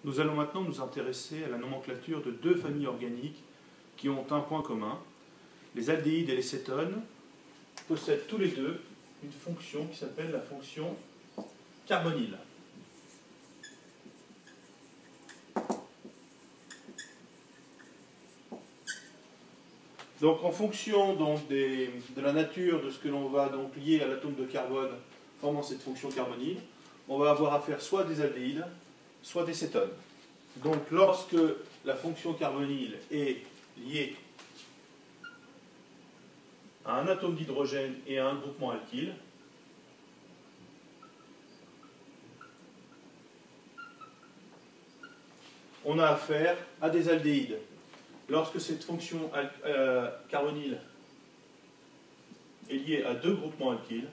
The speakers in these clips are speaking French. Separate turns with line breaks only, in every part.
Nous allons maintenant nous intéresser à la nomenclature de deux familles organiques qui ont un point commun. Les aldéhydes et les cétones possèdent tous les deux une fonction qui s'appelle la fonction carbonyle. Donc en fonction de la nature de ce que l'on va donc lier à l'atome de carbone formant cette fonction carbonyle, on va avoir affaire soit à des aldéhydes, soit des cétones. Donc lorsque la fonction carbonyle est liée à un atome d'hydrogène et à un groupement alkyle, on a affaire à des aldéhydes. Lorsque cette fonction carbonyle est liée à deux groupements alkyles,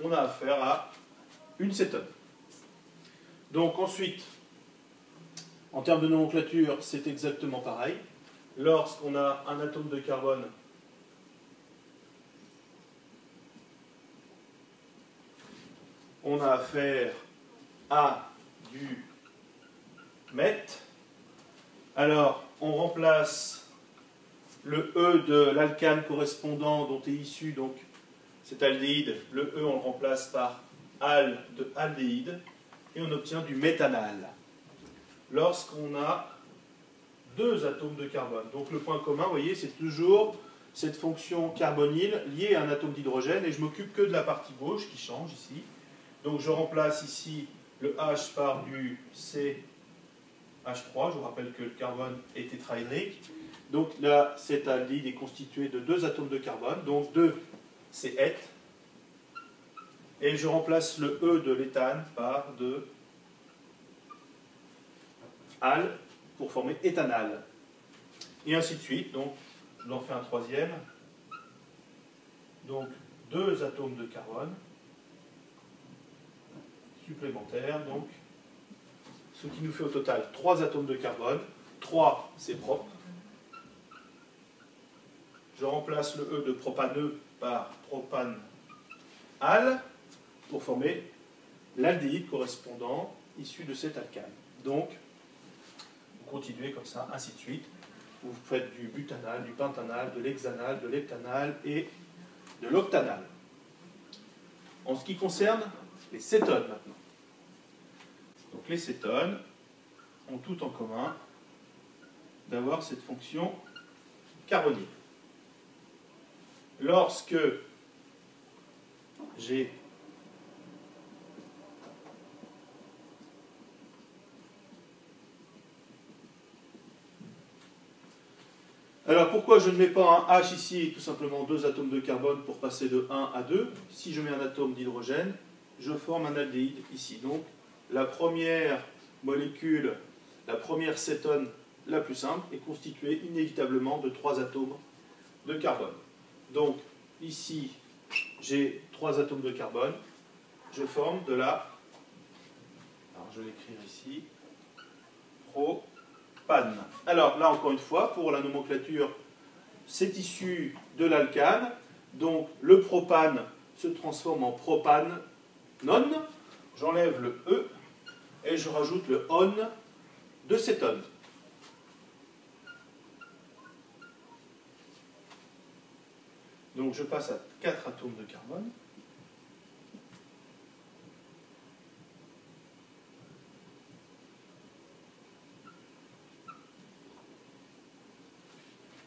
on a affaire à une cétone. Donc ensuite, en termes de nomenclature, c'est exactement pareil. Lorsqu'on a un atome de carbone on a affaire à du meth. Alors, on remplace le E de l'alcane correspondant dont est issu donc cet aldéhyde. Le E, on le remplace par al de aldéhyde et on obtient du méthanal. Lorsqu'on a deux atomes de carbone. Donc le point commun, vous voyez, c'est toujours cette fonction carbonyle liée à un atome d'hydrogène et je m'occupe que de la partie gauche qui change ici. Donc je remplace ici le H par du CH3. Je vous rappelle que le carbone est tétrahédrique. Donc là, cet aldéhyde est constitué de deux atomes de carbone. Donc 2, c'est eth. Et je remplace le E de l'éthane par de al pour former éthanal. Et ainsi de suite. Donc je en fais un troisième. Donc deux atomes de carbone supplémentaires, donc ce qui nous fait au total 3 atomes de carbone. 3, c'est propre. Je remplace le E de propaneux par propanal pour former l'aldéhyde correspondant issu de cet alcane. Donc, vous continuez comme ça, ainsi de suite. Vous faites du butanal, du pentanal, de l'hexanal, de l'heptanal et de l'octanal. En ce qui concerne les cétones maintenant. Donc les cétones ont tout en commun d'avoir cette fonction carbonyle. Lorsque j'ai alors pourquoi je ne mets pas un H ici et tout simplement deux atomes de carbone pour passer de 1 à 2? Si je mets un atome d'hydrogène, je forme un aldéhyde ici. Donc la première molécule, la première cétone la plus simple est constituée inévitablement de 3 atomes de carbone. Donc ici j'ai 3 atomes de carbone, je forme de la, alors je vais l'écrire ici, propane. Alors là encore une fois, pour la nomenclature, c'est issu de l'alcane, donc le propane se transforme en propane non, j'enlève le E et je rajoute le on de cétone. Donc je passe à 4 atomes de carbone.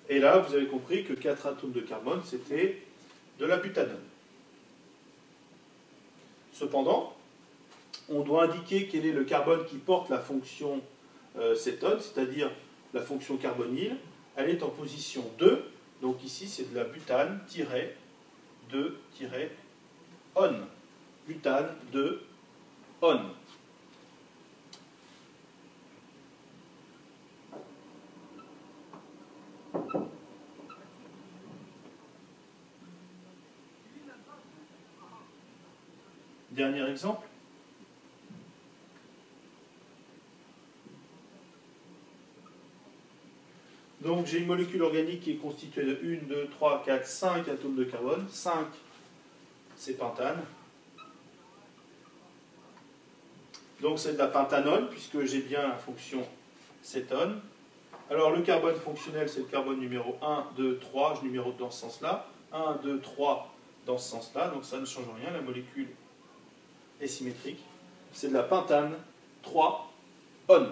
Et là, vous avez compris que 4 atomes de carbone, c'était de la butanone. Cependant, on doit indiquer quel est le carbone qui porte la fonction cétone, c'est-à-dire la fonction carbonyle. Elle est en position 2, donc ici c'est de la butane-2-on. Butane 2 on. Dernier exemple. Donc j'ai une molécule organique qui est constituée de 1, 2, 3, 4, 5 atomes de carbone. 5, c'est pentane. Donc c'est de la pentanone, puisque j'ai bien la fonction cétone. Alors le carbone fonctionnel, c'est le carbone numéro 1, 2, 3, je numérote dans ce sens-là. 1, 2, 3 dans ce sens-là, donc ça ne change rien, la molécule est symétrique. C'est de la pentane 3-on.